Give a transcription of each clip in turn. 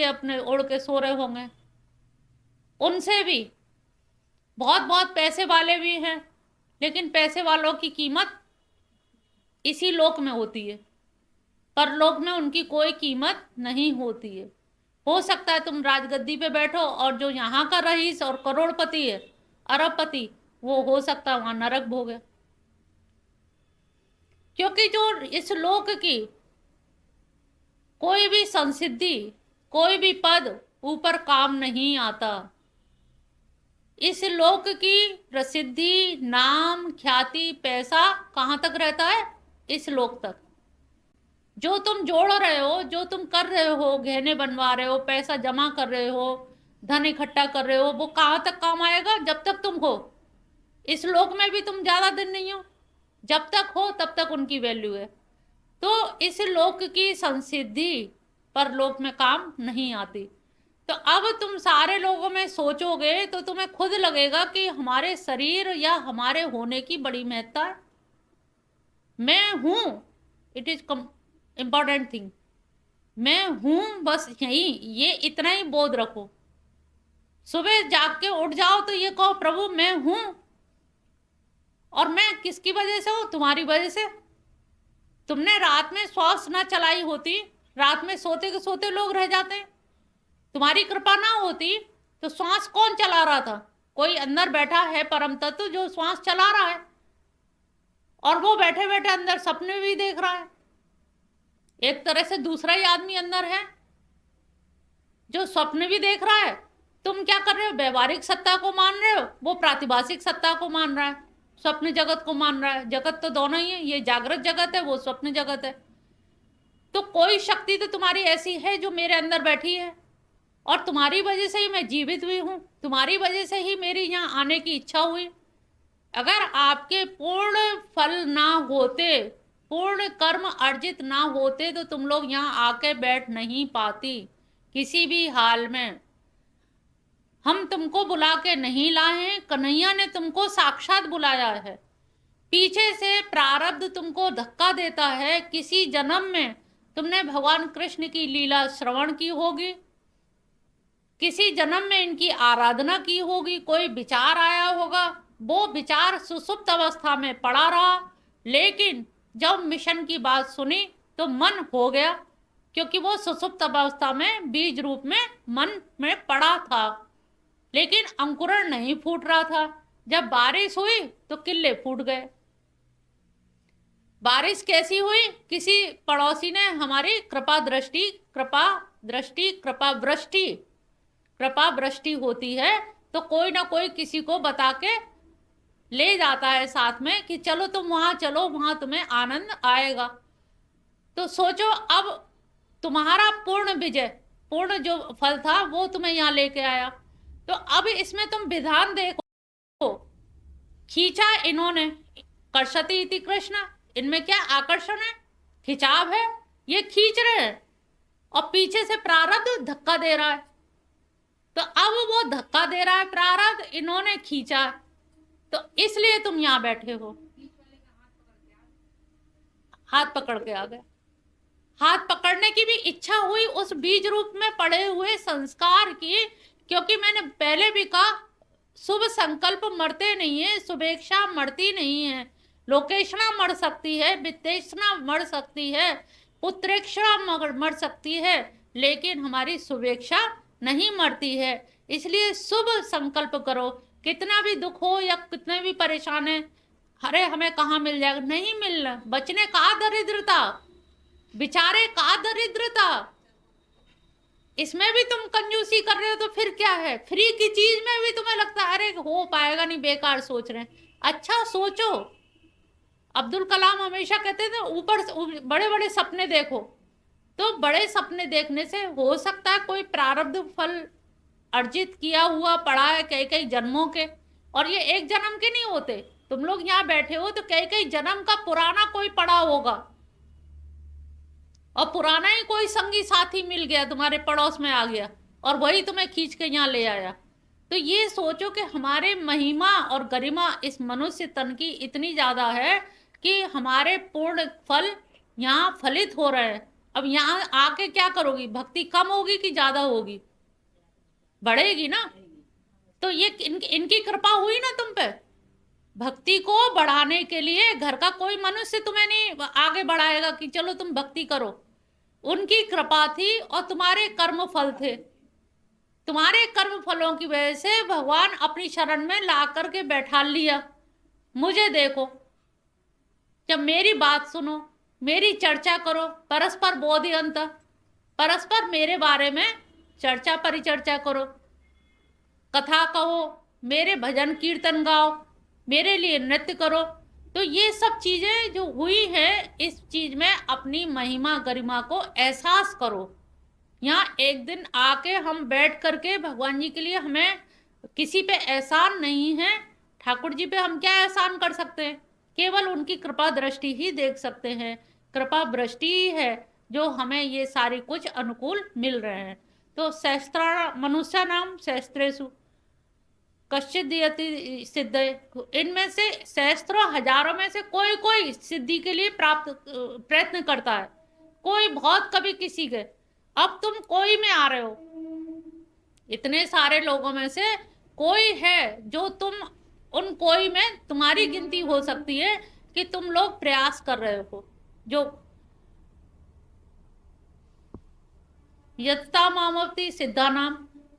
अपने ओढ़ के सो रहे होंगे, उनसे भी बहुत बहुत पैसे वाले भी हैं, लेकिन पैसे वालों की कीमत इसी लोक में होती है, परलोक में उनकी कोई कीमत नहीं होती है। हो सकता है तुम राजगद्दी पे बैठो और जो यहाँ का रईस और करोड़पति है, अरबपति, वो हो सकता है वहां नरक भोगे, क्योंकि जो इस लोक की कोई भी संसिद्धि, कोई भी पद ऊपर काम नहीं आता। इस लोक की प्रसिद्धि, नाम, ख्याति, पैसा कहाँ तक रहता है? इस लोक तक। जो तुम जोड़ रहे हो, जो तुम कर रहे हो, गहने बनवा रहे हो, पैसा जमा कर रहे हो, धन इकट्ठा कर रहे हो, वो कहाँ तक काम आएगा? जब तक तुम हो। इस लोक में भी तुम ज्यादा दिन नहीं हो, जब तक हो तब तक उनकी वैल्यू है। तो इस लोक की संसिद्धि परलोक में काम नहीं आती। तो अब तुम सारे लोगों में सोचोगे तो तुम्हें खुद लगेगा कि हमारे शरीर या हमारे होने की बड़ी महत्ता है। मैं हूं, इट इज इंपॉर्टेंट थिंग। मैं हूं, बस यही, ये इतना ही बोध रखो। सुबह जाग के उठ जाओ तो ये कहो, प्रभु मैं हूं, और मैं किसकी वजह से हूं? तुम्हारी वजह से। तुमने रात में श्वास ना चलाई होती, रात में सोते के सोते लोग रह जाते, तुम्हारी कृपा ना होती तो श्वास कौन चला रहा था? कोई अंदर बैठा है परम तत्व जो श्वास चला रहा है, और वो बैठे बैठे अंदर सपने भी देख रहा है। एक तरह से दूसरा ही आदमी अंदर है जो स्वप्न भी देख रहा है। तुम क्या कर रहे हो? व्यवहारिक सत्ता को मान रहे हो, वो प्रातिभाषिक सत्ता को मान रहा है, स्वप्न जगत को मान रहा है। जगत तो दोनों ही है, ये जागृत जगत है, वो स्वप्न जगत है। तो कोई शक्ति तो तुम्हारी ऐसी है जो मेरे अंदर बैठी है, और तुम्हारी वजह से ही मैं जीवित हुई हूं, तुम्हारी वजह से ही मेरी यहाँ आने की इच्छा हुई। अगर आपके पूर्ण फल ना होते, पूर्ण कर्म अर्जित ना होते, तो तुम लोग यहाँ आके बैठ नहीं पाती किसी भी हाल में। हम तुमको बुला के नहीं लाए हैं, कन्हैया ने तुमको साक्षात बुलाया है। पीछे से प्रारब्ध तुमको धक्का देता है। किसी जन्म में तुमने भगवान कृष्ण की लीला श्रवण की होगी, किसी जन्म में इनकी आराधना की होगी, कोई विचार आया होगा, वो विचार सुसुप्त अवस्था में पड़ा रहा, लेकिन जब मिशन की बात सुनी तो मन हो गया, क्योंकि वो सुसुप्त अवस्था में बीज रूप में मन में पड़ा था, लेकिन अंकुरण नहीं फूट रहा था। जब बारिश हुई तो किल्ले फूट गए। बारिश कैसी हुई? किसी पड़ोसी ने हमारी कृपा दृष्टि, कृपा दृष्टि, कृपा वृष्टि, कृपा वृष्टि होती है तो कोई ना कोई किसी को बता के ले जाता है साथ में कि चलो तुम वहां चलो, वहां तुम्हें आनंद आएगा। तो सोचो, अब तुम्हारा पूर्ण विजय, पूर्ण जो फल था वो तुम्हें यहाँ लेके आया। तो अब इसमें तुम विधान देखो, खींचा इन्होंने, कर्षति इति कृष्ण, इनमें क्या आकर्षण है, खिंचाव है, ये खींच रहे हैं, और पीछे से प्रारब्ध धक्का दे रहा है। तो अब वो धक्का दे रहा है प्रारब्ध, इन्होंने खींचा, तो इसलिए तुम यहां बैठे हो। हाथ पकड़ के आ गए। हाथ पकड़ने की भी इच्छा हुई उस बीज रूप में पड़े हुए संस्कार की, क्योंकि मैंने पहले भी कहा, शुभ संकल्प मरते नहीं है, शुभेच्छा मरती नहीं है। लोकेशना मर सकती है, वित्तेषणा मर सकती है, पुत्रेक्षणा मर सकती है, लेकिन हमारी शुभेच्छा नहीं मरती है। इसलिए शुभ संकल्प करो, कितना भी दुख हो या कितने भी परेशान है, अरे हमें कहाँ मिल जाएगा, नहीं मिलना, बचने का दरिद्रता, बिचारे का दरिद्रता, इसमें भी तुम कंजूसी कर रहे हो तो फिर क्या है? फ्री की चीज में भी तुम्हें लगता है अरे हो पाएगा नहीं, बेकार सोच रहे हैं। अच्छा सोचो, अब्दुल कलाम हमेशा कहते थे ऊपर बड़े बड़े सपने देखो। तो बड़े सपने देखने से हो सकता है कोई प्रारब्ध फल अर्जित किया हुआ पड़ा है कई कई जन्मों के, और ये एक जन्म के नहीं होते। तुम लोग यहाँ बैठे हो तो कई कई जन्म का पुराना कोई पड़ा होगा, और पुराना ही कोई संगी साथी मिल गया, तुम्हारे पड़ोस में आ गया, और वही तुम्हें खींच के यहाँ ले आया। तो ये सोचो कि हमारे महिमा और गरिमा इस मनुष्य तन की इतनी ज्यादा है कि हमारे पूर्ण फल यहाँ फलित हो रहे हैं, अब यहाँ आके क्या करोगी? भक्ति कम होगी कि ज्यादा होगी? बढ़ेगी ना। तो ये इनकी कृपा हुई ना तुम पे। भक्ति को बढ़ाने के लिए घर का कोई मनुष्य तुम्हें नहीं आगे बढ़ाएगा कि चलो तुम भक्ति करो। उनकी कृपा थी और तुम्हारे कर्म फल थे। तुम्हारे कर्म फलों की वजह से भगवान अपनी शरण में ला करके बैठा लिया। मुझे देखो, जब मेरी बात सुनो, मेरी चर्चा करो, परस्पर बोधयंत, परस्पर मेरे बारे में चर्चा परिचर्चा करो, कथा कहो, मेरे भजन कीर्तन गाओ, मेरे लिए नृत्य करो। तो ये सब चीजें जो हुई है, इस चीज में अपनी महिमा गरिमा को एहसास करो। यहाँ एक दिन आके हम बैठ करके भगवान जी के लिए, हमें किसी पे एहसान नहीं है। ठाकुर जी पे हम क्या एहसान कर सकते हैं? केवल उनकी कृपा दृष्टि ही देख सकते हैं। कृपा दृष्टि ही है जो हमें ये सारी कुछ अनुकूल मिल रहे हैं। तो सहस्त्र मनुष्य नाम सहस्त्रेषु कश्चित दियति सिद्ध, इनमें से सहस्त्रों हजारों में से कोई कोई सिद्धि के लिए प्राप्त प्रयत्न करता है, कोई बहुत कभी किसी के। अब तुम कोई में आ रहे हो, इतने सारे लोगों में से कोई है जो तुम, उन कोई में तुम्हारी गिनती हो सकती है कि तुम लोग प्रयास कर रहे हो। जो यत्ता मामवती सिद्धा नाम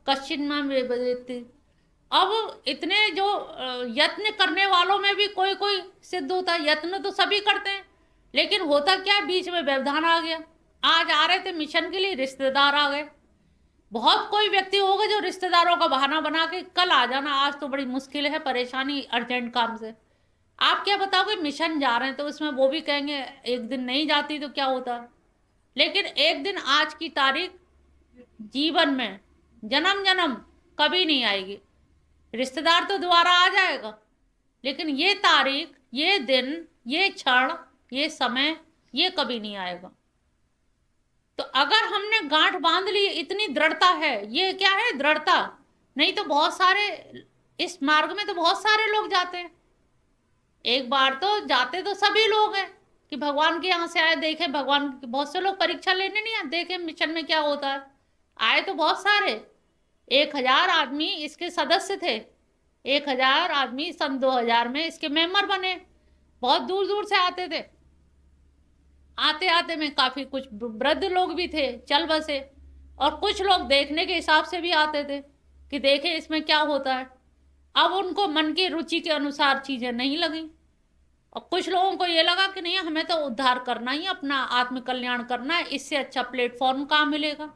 कश्चिन माम वेदति। अब इतने जो यत्न करने वालों में भी कोई कोई सिद्ध होता है। यत्न तो सभी करते हैं, लेकिन होता क्या, बीच में व्यवधान आ गया। आज आ रहे थे मिशन के लिए, रिश्तेदार आ गए। बहुत कोई व्यक्ति होगा जो रिश्तेदारों का बहाना बना के कल आ जाना, आज तो बड़ी मुश्किल है, परेशानी, अर्जेंट काम से। आप क्या बताओगे? मिशन जा रहे हैं तो उसमें वो भी कहेंगे एक दिन नहीं जाती तो क्या होता। लेकिन एक दिन, आज की तारीख जीवन में जन्म जन्म कभी नहीं आएगी। रिश्तेदार तो दोबारा आ जाएगा, लेकिन ये तारीख, ये दिन, ये क्षण, ये समय, ये कभी नहीं आएगा। तो अगर हमने गांठ बांध ली, इतनी दृढ़ता है, ये क्या है? दृढ़ता। नहीं तो बहुत सारे, इस मार्ग में तो बहुत सारे लोग जाते हैं। एक बार तो जाते तो सभी लोग हैं कि भगवान के यहाँ से आए, देखे भगवान। बहुत से लोग परीक्षा लेने नहीं आए, देखे मिशन में क्या होता है। आए तो बहुत सारे, 1000 आदमी इसके सदस्य थे। 1000 आदमी सन 2000 में इसके मेंबर बने। बहुत दूर दूर से आते थे। आते आते में काफी कुछ वृद्ध लोग भी थे, चल बसे, और कुछ लोग देखने के हिसाब से भी आते थे कि देखे इसमें क्या होता है। अब उनको मन की रुचि के अनुसार चीजें नहीं लगी, और कुछ लोगों को ये लगा कि नहीं, हमें तो उद्धार करना ही, अपना आत्म कल्याण करना है, इससे अच्छा प्लेटफॉर्म कहाँ मिलेगा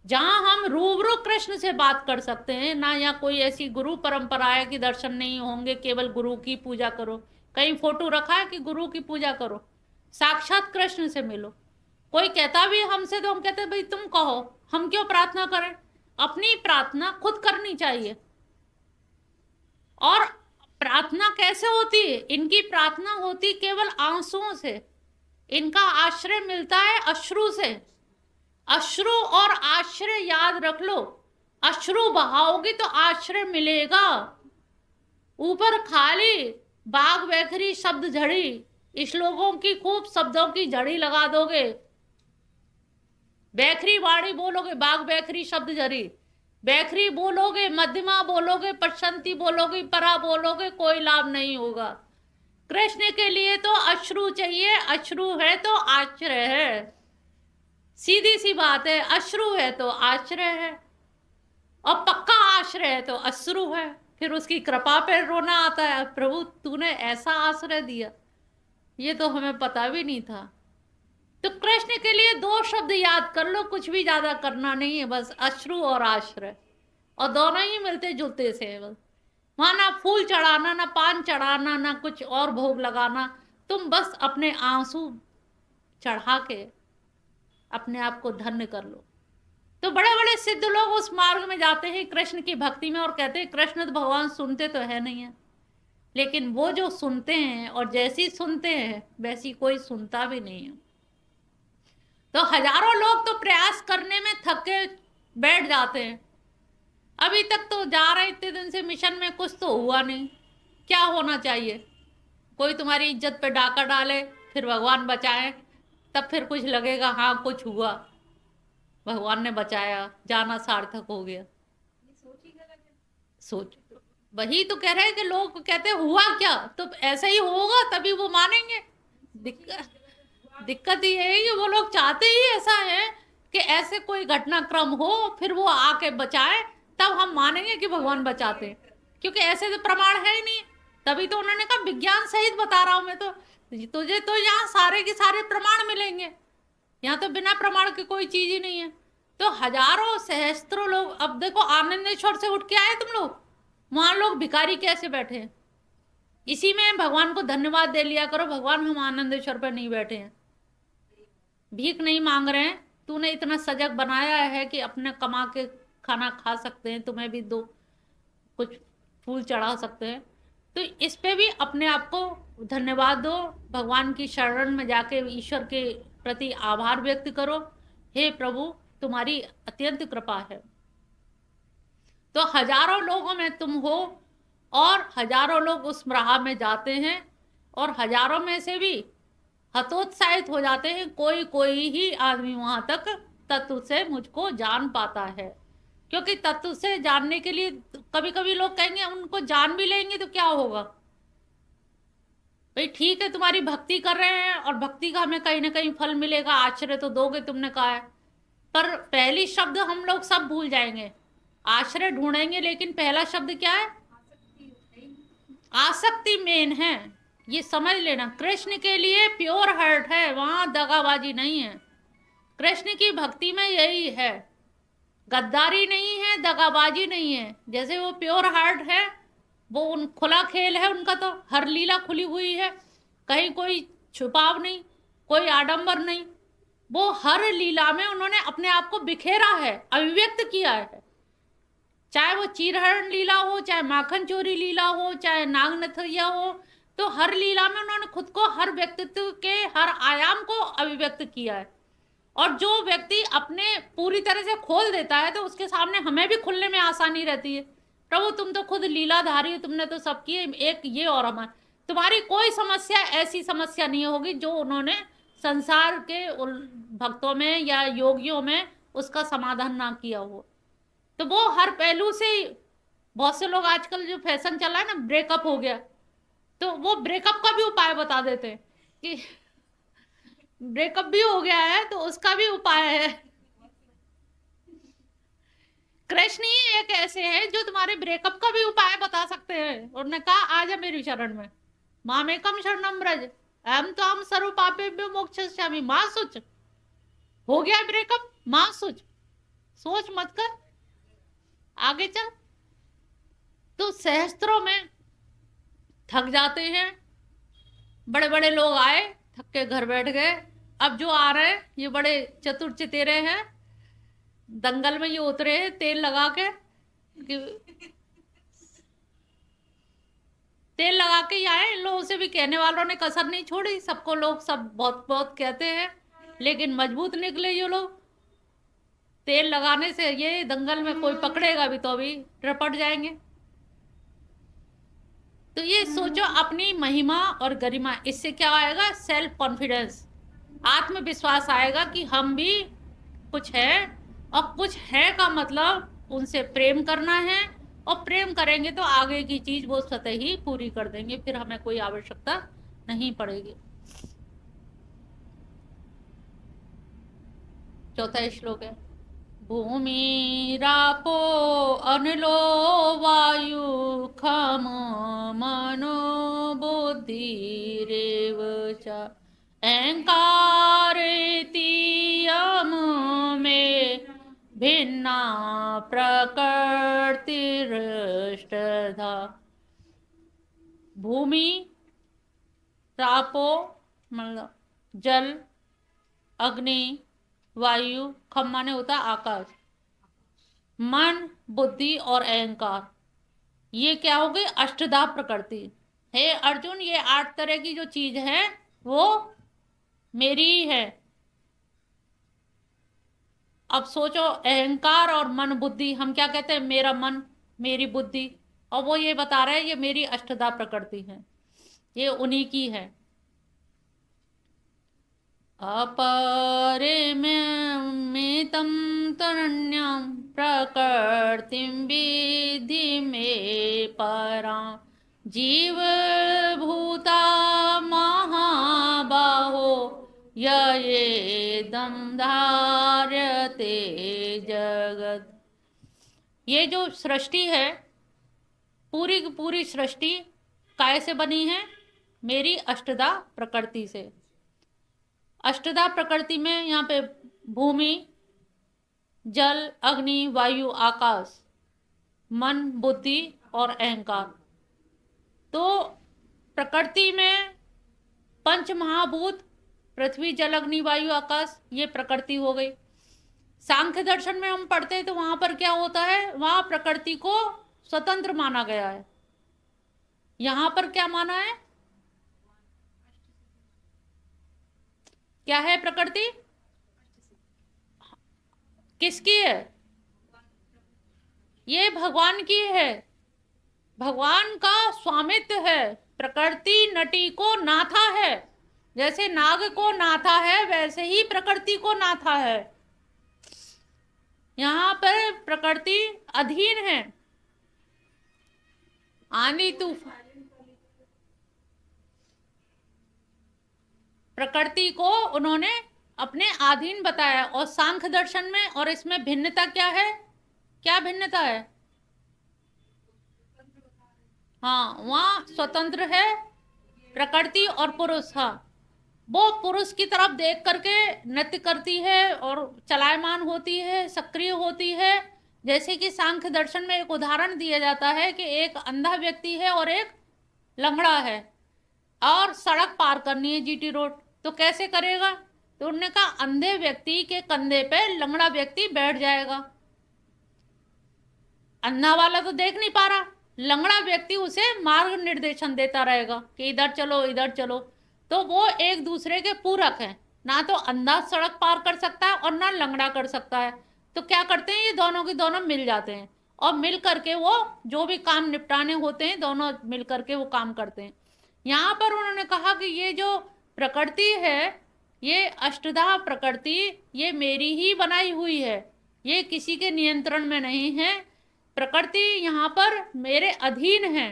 जहां हम रूबरू कृष्ण से बात कर सकते हैं ना। या कोई ऐसी गुरु परंपरा है कि दर्शन नहीं होंगे, केवल गुरु की पूजा करो। कहीं फोटो रखा है कि गुरु की पूजा करो, साक्षात कृष्ण से मिलो। कोई कहता भी हमसे तो हम कहते भाई तुम कहो, हम क्यों प्रार्थना करें? अपनी प्रार्थना खुद करनी चाहिए। और प्रार्थना कैसे होती है? इनकी प्रार्थना होती केवल आंसुओं से। इनका आश्रय मिलता है अश्रु से। अश्रु और आश्रय याद रख लो। अश्रु बहाओगी तो आश्रय मिलेगा। ऊपर खाली बाग बैखरी शब्द झड़ी, श्लोकों की खूब शब्दों की झड़ी लगा दोगे, बैखरी वाणी बोलोगे, बाग बैखरी शब्द झड़ी, बैखरी बोलोगे, मध्यमा बोलोगे, प्रशंति बोलोगे, परा बोलोगे, कोई लाभ नहीं होगा। कृष्ण के लिए तो अश्रु चाहिए। अश्रु है तो आश्रय है। सीधी सी बात है, अश्रु है तो आश्रय है, और पक्का आश्रय है तो अश्रु है। फिर उसकी कृपा पे रोना आता है, प्रभु तूने ऐसा आश्रय दिया, ये तो हमें पता भी नहीं था। तो कृष्ण के लिए 2 शब्द याद कर लो, कुछ भी ज्यादा करना नहीं है, बस अश्रु और आश्रय, और दोनों ही मिलते जुलते से। बस वहां ना फूल चढ़ाना, ना पान चढ़ाना, ना कुछ और भोग लगाना, तुम बस अपने आंसू चढ़ा के अपने आप को धन्य कर लो। तो बड़े बड़े सिद्ध लोग उस मार्ग में जाते हैं कृष्ण की भक्ति में, और कहते हैं कृष्ण तो भगवान सुनते तो है नहीं है, लेकिन वो जो सुनते हैं और जैसी सुनते हैं वैसी कोई सुनता भी नहीं है। तो हजारों लोग तो प्रयास करने में थक के बैठ जाते हैं। अभी तक तो जा रहे इतने दिन से मिशन में, कुछ तो हुआ नहीं। क्या होना चाहिए? कोई तुम्हारी इज्जत पे डाका डाले, फिर भगवान बचाए, तब फिर कुछ लगेगा, हाँ कुछ हुआ, भगवान ने बचाया, जाना सार्थक हो गया। सोच, वही तो कह रहे हैं कि लोग कहते हैं हुआ क्या, तो ऐसा ही होगा तभी वो मानेंगे। दिक्कत ये है कि वो लोग चाहते ही ऐसा है कि ऐसे कोई घटनाक्रम हो, फिर वो आके बचाए, तब हम मानेंगे कि भगवान बचाते हैं, क्योंकि ऐसे तो प्रमाण है ही नहीं। तभी तो उन्होंने कहा विज्ञान सहित बता रहा हूं मैं तो, तुझे तो यहाँ सारे के सारे प्रमाण मिलेंगे, यहाँ तो बिना प्रमाण के कोई चीज ही नहीं है। तो हजारों सहस्त्रों लोग, अब देखो आनंदेश्वर से उठ के आए तुम लोग, वहां लोग भिखारी कैसे बैठे हैं। इसी में भगवान को धन्यवाद दे लिया करो, भगवान हम आनंदेश्वर पर नहीं बैठे हैं, भीख नहीं मांग रहे हैं, तूने इतना सजग बनाया है कि अपने कमा के खाना खा सकते हैं, तुम्हें भी दो कुछ फूल चढ़ा सकते हैं। तो इस पे भी अपने आप को धन्यवाद दो, भगवान की शरण में जाके ईश्वर के प्रति आभार व्यक्त करो, हे प्रभु तुम्हारी अत्यंत कृपा है। तो हजारों लोगों में तुम हो, और हजारों लोग उस राह में जाते हैं, और हजारों में से भी हतोत्साहित हो जाते हैं, कोई कोई ही आदमी वहां तक तत्व से मुझको जान पाता है। क्योंकि तत्व से जानने के लिए कभी कभी लोग कहेंगे उनको जान भी लेंगे तो क्या होगा, भाई ठीक है तुम्हारी भक्ति कर रहे हैं और भक्ति का हमें कहीं ना कहीं फल मिलेगा, आश्रय तो दोगे तुमने कहा है, पर पहली शब्द हम लोग सब भूल जाएंगे, आश्रय ढूंढेंगे, लेकिन पहला शब्द क्या है, आसक्ति मेन है, ये समझ लेना। कृष्ण के लिए प्योर हार्ट है, वहां दगाबाजी नहीं है, कृष्ण की भक्ति में यही है, गद्दारी नहीं है, दगाबाजी नहीं है। जैसे वो प्योर हार्ट है, वो उन खुला खेल है उनका, तो हर लीला खुली हुई है, कहीं कोई छुपाव नहीं, कोई आडंबर नहीं, वो हर लीला में उन्होंने अपने आप को बिखेरा है, अभिव्यक्त किया है, चाहे वो चीरहरण लीला हो, चाहे माखन चोरी लीला हो, चाहे नागनथैया हो, तो हर लीला में उन्होंने खुद को, हर व्यक्तित्व के हर आयाम को अभिव्यक्त किया है। और जो व्यक्ति अपने पूरी तरह से खोल देता है तो उसके सामने हमें भी खुलने में आसानी रहती है। प्रभु तुम तो खुद लीलाधारी हो, तुमने तो सब किए, एक ये और हमारे, तुम्हारी कोई समस्या ऐसी समस्या नहीं होगी जो उन्होंने संसार के भक्तों में या योगियों में उसका समाधान ना किया हो। तो वो हर पहलू से, बहुत से लोग आजकल जो फैशन चला है ना, ब्रेकअप हो गया, तो वो ब्रेकअप का भी उपाय बता देते हैं कि ब्रेकअप भी हो गया है तो उसका भी उपाय है। कृष्ण ही एक ऐसे हैं जो तुम्हारे ब्रेकअप का भी उपाय बता सकते हैं। उन्होंने कहा आ जा मेरी शरण में, मामेकम शरणम ब्रज अहम तो हम सर्व पापेभ्यो मोक्षयिष्यामि। मां सोच, हो गया ब्रेकअप, मां सोच, सोच मत कर, आगे चल। तो सहस्त्रों में थक जाते हैं, बड़े बड़े लोग आए, थक के घर बैठ गए, अब जो आ रहे हैं ये बड़े चतुर चितेरे हैं, दंगल में ये उतरे हैं तेल लगा के, तेल लगा के ही आए। इन लोगों से भी कहने वालों ने कसर नहीं छोड़ी, सबको लोग सब बहुत बहुत कहते हैं, लेकिन मजबूत निकले ये लोग। तेल लगाने से ये दंगल में कोई पकड़ेगा भी तो अभी रपट जाएंगे। तो ये सोचो, अपनी महिमा और गरिमा, इससे क्या आएगा, सेल्फ कॉन्फिडेंस, आत्मविश्वास आएगा कि हम भी कुछ है, और कुछ है का मतलब उनसे प्रेम करना है, और प्रेम करेंगे तो आगे की चीज वो स्वतः ही पूरी कर देंगे, फिर हमें कोई आवश्यकता नहीं पड़ेगी। चौथा श्लोक है, भूमि रापो अनिलो वायु खम मनो बुद्धिरेव च अहंकारेति यम में भिन्ना प्रकृतिरष्टधा। भूमि, रापो मतलब जल, अग्नि, वायु, खम माने होता है आकाश, मन, बुद्धि और अहंकार, ये क्या हो गई, अष्टधा प्रकृति। हे अर्जुन, ये 8 तरह की जो चीज है वो मेरी ही है। अब सोचो, अहंकार और मन बुद्धि, हम क्या कहते हैं, मेरा मन, मेरी बुद्धि, और वो ये बता रहे हैं ये मेरी अष्टधा प्रकृति है, ये उन्हीं की है। अपरिमितं तरण्यं प्रकृतिं विद्धि मे परां जीवभूता महाबाहो येदं धार्यते जगत्। ये जो सृष्टि है, पूरी की पूरी सृष्टि काय से बनी है? मेरी अष्टधा प्रकृति से। अष्टधा प्रकृति में यहाँ पे भूमि, जल, अग्नि, वायु, आकाश, मन, बुद्धि और अहंकार। तो प्रकृति में पंच महाभूत, पृथ्वी, जल, अग्नि, वायु, आकाश, ये प्रकृति हो गई। सांख्य दर्शन में हम पढ़ते हैं तो वहां पर क्या होता है? वहां प्रकृति को स्वतंत्र माना गया है। यहां पर क्या माना है? क्या है प्रकृति? किसकी है? ये भगवान की है, भगवान का स्वामित्व है। प्रकृति नटी को नाथा है, जैसे नाग को नाथा है वैसे ही प्रकृति को नाथा है। यहाँ पर प्रकृति अधीन है। आंधी तूफान प्रकृति को उन्होंने अपने अधीन बताया। और सांख्य दर्शन में और इसमें भिन्नता क्या है? क्या भिन्नता है? हाँ, वहाँ स्वतंत्र है प्रकृति और पुरुष। हाँ, वो पुरुष की तरफ देख करके नृत्य करती है और चलायमान होती है, सक्रिय होती है। जैसे कि सांख्य दर्शन में एक उदाहरण दिया जाता है कि एक अंधा व्यक्ति है और एक लंगड़ा है और सड़क पार करनी है, जीटी रोड, तो कैसे करेगा? तो उन्होंने कहा अंधे व्यक्ति के कंधे पे लंगड़ा व्यक्ति बैठ जाएगा। अंधा वाला तो देख नहीं पा रहा, लंगड़ा व्यक्ति उसे मार्ग निर्देशन देता रहेगा कि इधर चलो, इधर चलो। तो वो एक दूसरे के पूरक हैं। ना तो अंधा सड़क पार कर सकता है और ना लंगड़ा कर सकता है। तो क्या करते हैं? ये दोनों के दोनों मिल जाते हैं और मिल करके वो जो भी काम निपटाने होते हैं दोनों मिल करके वो काम करते हैं। यहाँ पर उन्होंने कहा कि ये जो प्रकृति है, ये अष्टधा प्रकृति, ये मेरी ही बनाई हुई है, ये किसी के नियंत्रण में नहीं है। प्रकृति यहाँ पर मेरे अधीन है।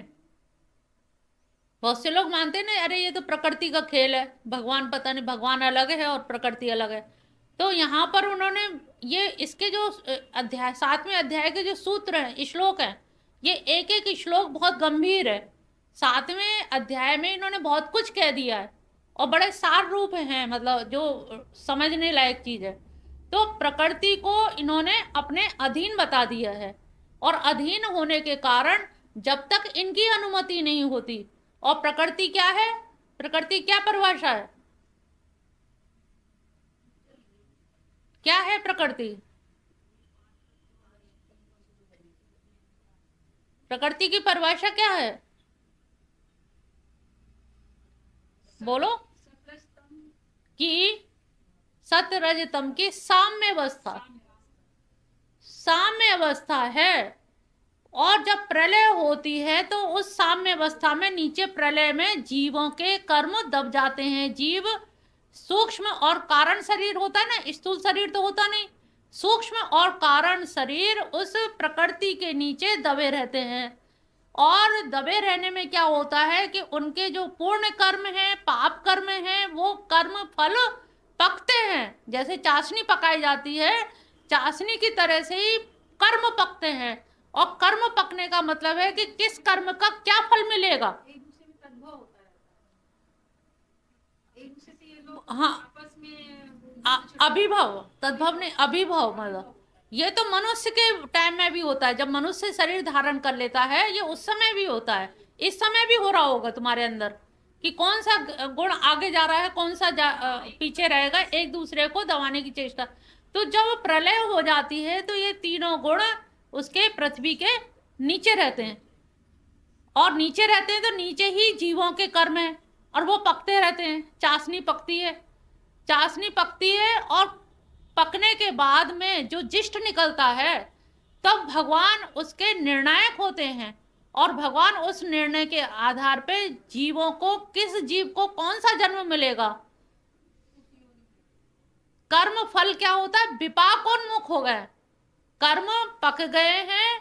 बहुत से लोग मानते हैं ना, अरे ये तो प्रकृति का खेल है, भगवान पता नहीं, भगवान अलग है और प्रकृति अलग है। तो यहाँ पर उन्होंने ये इसके जो अध्याय 7वें अध्याय के जो सूत्र हैं, श्लोक हैं, ये एक एक श्लोक बहुत गंभीर है। 7वें अध्याय में इन्होंने बहुत कुछ कह दिया है और बड़े सार रूप हैं, मतलब जो समझने लायक चीज है। तो प्रकृति को इन्होंने अपने अधीन बता दिया है और अधीन होने के कारण जब तक इनकी अनुमति नहीं होती। और प्रकृति क्या है? प्रकृति क्या परिभाषा है? क्या है प्रकृति? प्रकृति की परिभाषा क्या है? बोलो। कि सत रज तम की साम्य अवस्था, साम्य अवस्था है। और जब प्रलय होती है तो उस साम्य अवस्था में, नीचे प्रलय में जीवों के कर्म दब जाते हैं। जीव सूक्ष्म और कारण शरीर होता है ना, स्थूल शरीर तो होता नहीं, सूक्ष्म और कारण शरीर उस प्रकृति के नीचे दबे रहते हैं। और दबे रहने में क्या होता है कि उनके जो पूर्ण कर्म हैं, पाप कर्म हैं, वो कर्म फल पकते हैं। जैसे चाशनी पकाई जाती है, चाशनी की तरह से ही कर्म पकते हैं। और कर्म पकने का मतलब है कि किस कर्म का क्या फल मिलेगा। हाँ, अभिभव, तद्भव नहीं, अभिभव। मतलब ये तो मनुष्य के टाइम में भी होता है, जब मनुष्य शरीर धारण कर लेता है, ये उस समय भी होता है। इस समय भी हो रहा होगा तुम्हारे अंदर कि कौन सा गुण आगे जा रहा है, कौन सा पीछे रहेगा, एक दूसरे को दबाने की चेष्टा। तो जब प्रलय हो जाती है तो ये तीनों गुण उसके पृथ्वी के नीचे रहते हैं। और नीचे रहते हैं तो नीचे ही जीवों के कर्म है और वो पकते रहते हैं। चाशनी पकती है, चाशनी पकती है और पकने के बाद में जो जिष्ट निकलता है, तब भगवान उसके निर्णायक होते हैं। और भगवान उस निर्णय के आधार पे जीवों को, किस जीव को कौन सा जन्म मिलेगा, कर्म फल क्या होता है? विपाकोन्मुख हो गए, कर्म पक गए हैं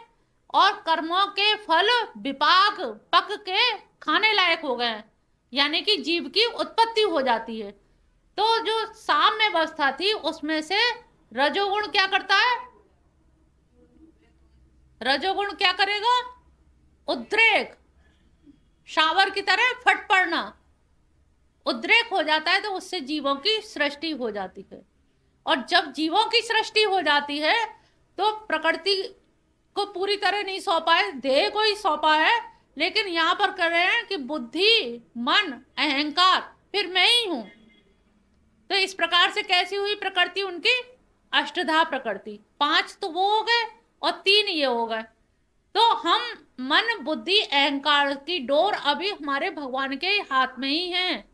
और कर्मों के फल विपाक पक के खाने लायक हो गए हैं, यानी कि जीव की उत्पत्ति हो जाती है। तो जो साम्य अवस्था थी उसमें से रजोगुण क्या करता है? रजोगुण क्या करेगा? उद्रेक, शावर की तरह फट पड़ना, उद्रेक हो जाता है, तो उससे जीवों की सृष्टि हो जाती है। और जब जीवों की सृष्टि हो जाती है तो प्रकृति को पूरी तरह नहीं सौंपा है, देह को ही सौंपा है, लेकिन यहां पर कर रहे हैं कि बुद्धि, मन, अहंकार, फिर मैं ही हूं। तो इस प्रकार से कैसी हुई प्रकृति उनकी? अष्टधा प्रकृति। 5 तो वो हो गए और 3 ये हो गए। तो हम मन, बुद्धि, अहंकार की डोर अभी हमारे भगवान के हाथ में ही है।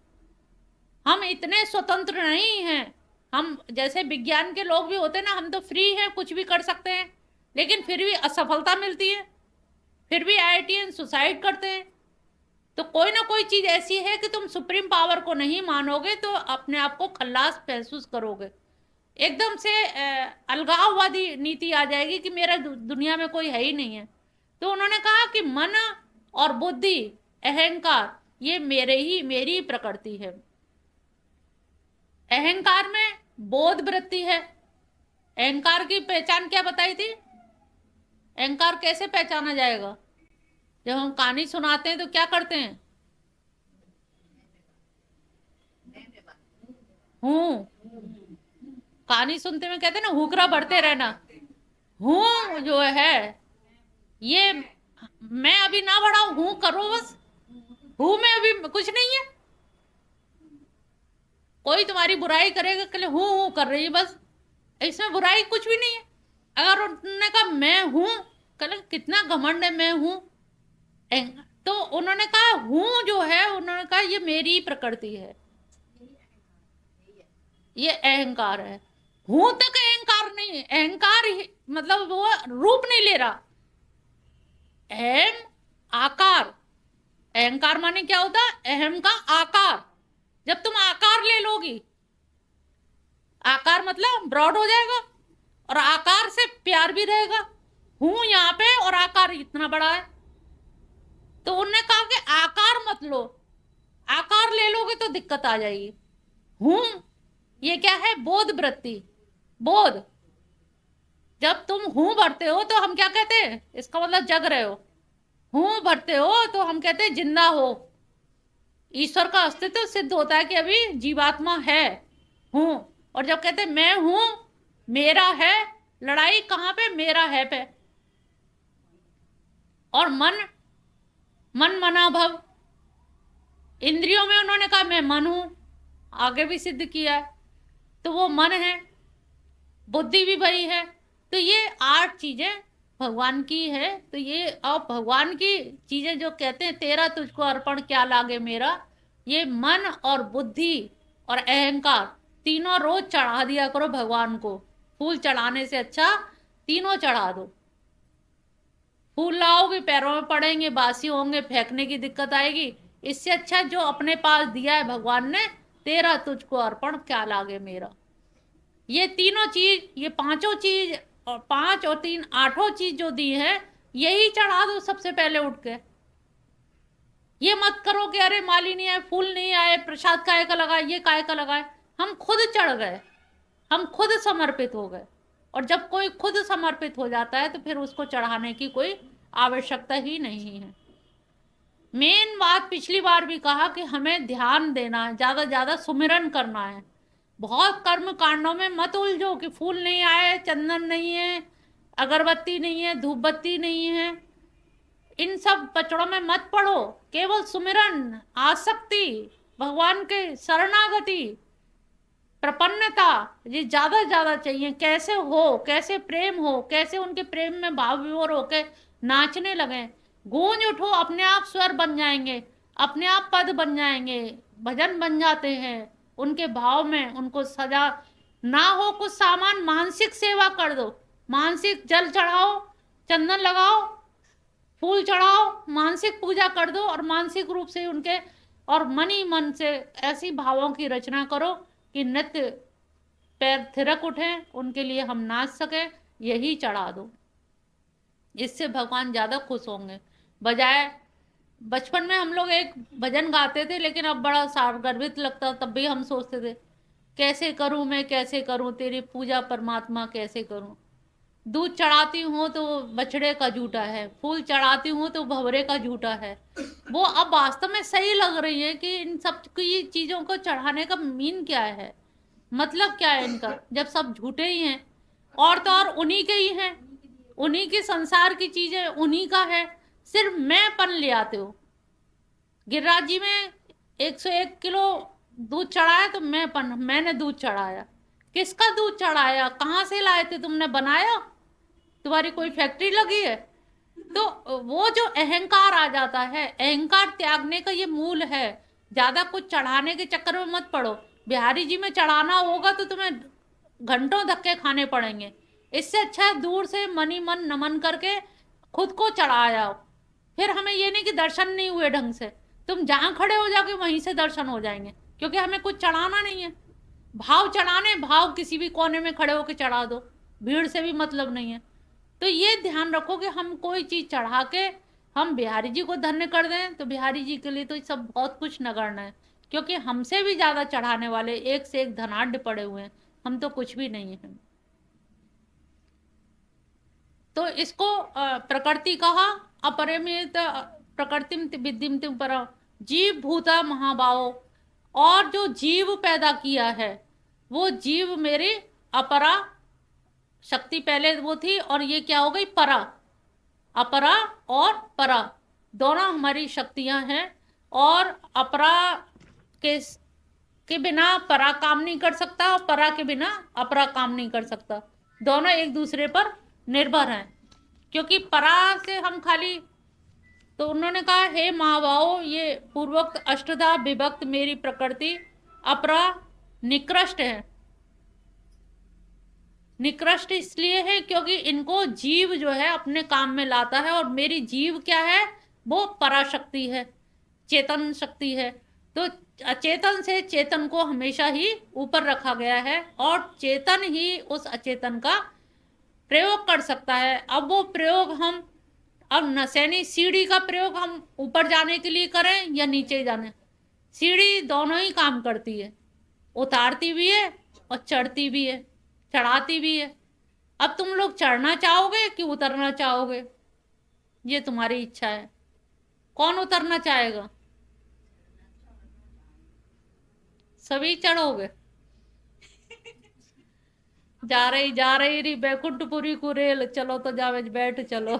हम इतने स्वतंत्र नहीं हैं। हम जैसे विज्ञान के लोग भी होते हैं ना, हम तो फ्री हैं, कुछ भी कर सकते हैं, लेकिन फिर भी असफलता मिलती है, फिर भी IITian सुसाइड करते हैं। तो कोई ना कोई चीज ऐसी है कि तुम सुप्रीम पावर को नहीं मानोगे तो अपने आप को खल्लास महसूस करोगे, एकदम से अलगाववादी नीति आ जाएगी कि मेरा दुनिया में कोई है ही नहीं है। तो उन्होंने कहा कि मन और बुद्धि, अहंकार, ये मेरी ही प्रकृति है। अहंकार में बोध वृत्ति है। अहंकार की पहचान क्या बताई थी? अहंकार कैसे पहचाना जाएगा? जब हम कहानी सुनाते हैं तो क्या करते हैं? हूं, कहानी सुनते में कहते हैं ना, हुकरा भरते रहना। हूं जो है ये मैं अभी ना बढ़ाऊं, हूं करो बस, हूं में अभी कुछ नहीं है। कोई तुम्हारी बुराई करेगा, कल हूं कर रही है बस, इसमें बुराई कुछ भी नहीं है। अगर उन्होंने कहा मैं हूं, कल कितना घमंड है मैं हूं। तो उन्होंने कहा हूं जो है, उन्होंने कहा ये मेरी प्रकृति है, ये अहंकार है। हूं तक अहंकार नहीं है, अहंकार मतलब वो रूप नहीं ले रहा। अहम आकार, अहंकार माने क्या होता है? अहम का आकार। जब तुम आकार ले लोगी, आकार मतलब ब्रॉड हो जाएगा और आकार से प्यार भी रहेगा। हूं यहाँ पे और आकार इतना बड़ा है। तो उन्होंने कहा कि आकार मत लो, आकार ले लोगे तो दिक्कत आ जाएगी। हूं ये क्या है? बोध वृत्ति, बोध। जब तुम हूं भरते हो तो हम क्या कहते हैं? इसका मतलब जग रहे हो। हूं भरते हो तो हम कहते हैं जिंदा हो। ईश्वर का अस्तित्व सिद्ध होता है कि अभी जीवात्मा है, हूं। और जब कहते हैं मैं हूं, मेरा है, लड़ाई कहां पे? मेरा है पे। और मन, मन मना भव, इंद्रियों में उन्होंने कहा मैं मन हूं, आगे भी सिद्ध किया है, तो वो मन है। बुद्धि भी वही है। तो ये 8 चीजें भगवान की है। तो ये अब भगवान की चीजें जो कहते हैं तेरा तुझको अर्पण क्या लागे मेरा, ये मन और बुद्धि और अहंकार तीनों रोज चढ़ा दिया करो भगवान को। फूल चढ़ाने से अच्छा तीनों चढ़ा दो। फूल लाओगे पैरों में पड़ेंगे, बासी होंगे, फेंकने की दिक्कत आएगी। इससे अच्छा जो अपने पास दिया है भगवान ने, तेरा तुझको अर्पण क्या लागे मेरा। ये तीनों चीज, ये 5 चीज, और 5 और 3 8 चीज जो दी है, यही चढ़ा दो सबसे पहले उठ के। ये मत करो कि अरे माली नहीं आए, फूल नहीं आए, प्रसाद काय का लगाए, ये काय का लगाए। हम खुद चढ़ गए, हम खुद समर्पित हो गए। और जब कोई खुद समर्पित हो जाता है तो फिर उसको चढ़ाने की कोई आवश्यकता ही नहीं है। मेन बात पिछली बार भी कहा कि हमें ध्यान देना है, ज्यादा ज्यादा सुमिरन करना है। बहुत कर्म कांडों में मत उलझो कि फूल नहीं आए, चंदन नहीं है, अगरबत्ती नहीं है, धूप बत्ती नहीं है, इन सब पचड़ों में मत पड़ो। केवल सुमिरन, आसक्ति, भगवान के शरणागति, प्रपन्नता, ये ज्यादा चाहिए। कैसे हो, कैसे प्रेम हो, कैसे उनके प्रेम में भाव विभोर होके नाचने लगे, गूंज उठो, अपने आप स्वर बन जाएंगे, अपने आप पद बन जाएंगे, भजन बन जाते हैं उनके भाव में। उनको सजा ना हो कुछ सामान, मानसिक सेवा कर दो, मानसिक जल चढ़ाओ, चंदन लगाओ, फूल चढ़ाओ, मानसिक पूजा कर दो और मानसिक रूप से उनके और मन ही मन से ऐसी भावों की रचना करो कि नित्य पैर थिरक उठे, उनके लिए हम नाच सके, यही चढ़ा दो। इससे भगवान ज्यादा खुश होंगे। बजाय बचपन में हम लोग एक भजन गाते थे, लेकिन अब बड़ा सारगर्भित लगता, तब भी हम सोचते थे कैसे करूं मैं, कैसे करूं तेरी पूजा परमात्मा, कैसे करूं। दूध चढ़ाती हूँ तो बछड़े का झूठा है, फूल चढ़ाती हूँ तो भंवरे का झूठा है। वो अब वास्तव में सही लग रही है कि इन सब की चीजों को चढ़ाने का मीन क्या है, मतलब क्या है इनका, जब सब झूठे ही हैं। और तो और उन्हीं के ही हैं, उन्हीं के संसार की चीजें उन्हीं का है, सिर्फ मैंपन ले आते हो। गिरिराज जी में 101 किलो दूध चढ़ाया तो मैंने दूध चढ़ाया। किसका दूध चढ़ाया, कहाँ से लाए थे, तुमने बनाया, तुम्हारी कोई फैक्ट्री लगी है? तो वो जो अहंकार आ जाता है, अहंकार त्यागने का ये मूल है। ज्यादा कुछ चढ़ाने के चक्कर में मत पड़ो। बिहारी जी में चढ़ाना होगा तो तुम्हें घंटों धक्के खाने पड़ेंगे। इससे अच्छा है दूर से मनी मन नमन करके खुद को चढ़ाया। फिर हमें ये नहीं कि दर्शन नहीं हुए ढंग से, तुम जहां खड़े हो जाओगे वहीं से दर्शन हो जाएंगे, क्योंकि हमें कुछ चढ़ाना नहीं है। भाव चढ़ाने, भाव किसी भी कोने में खड़े होकर चढ़ा दो, भीड़ से भी मतलब नहीं है। तो ये ध्यान रखो कि हम कोई चीज चढ़ा के हम बिहारी जी को धन्य कर दें, तो बिहारी जी के लिए तो सब बहुत कुछ नगण्य है, क्योंकि हमसे भी ज्यादा चढ़ाने वाले एक से एक धनाढ्य पड़े हुए हैं, हम तो कुछ भी नहीं है। तो इसको प्रकृति कहा, अपरिमित प्रकृतिम विद्यम पर जीव भूता महाभाव। और जो जीव पैदा किया है वो जीव मेरी अपरा शक्ति, पहले वो थी और ये क्या हो गई, परा। अपरा और परा दोनों हमारी शक्तियां हैं, और अपरा के बिना परा काम नहीं कर सकता, और परा के बिना अपरा काम नहीं कर सकता। दोनों एक दूसरे पर निर्भर हैं, क्योंकि परा से हम खाली, तो उन्होंने कहा हे महाभाव, ये पूर्वोक्त अष्टधा विभक्त मेरी प्रकृति अपरा निकृष्ट है। निकृष्ट इसलिए है क्योंकि इनको जीव जो है अपने काम में लाता है, और मेरी जीव क्या है, वो पराशक्ति है, चेतन शक्ति है। तो अचेतन से चेतन को हमेशा ही ऊपर रखा गया है, और चेतन ही उस अचेतन का प्रयोग कर सकता है। अब वो प्रयोग हम, अब नसैनी सीढ़ी का प्रयोग हम ऊपर जाने के लिए करें या नीचे जाने, सीढ़ी दोनों ही काम करती है, उतारती भी है और चढ़ती भी है, चढ़ाती भी है। अब तुम लोग चढ़ना चाहोगे कि उतरना चाहोगे, ये तुम्हारी इच्छा है। कौन उतरना चाहेगा? सभी चढ़ोगे। जा रही री बैकुंठपुरी कुरेल, चलो तो जावे बैठ चलो।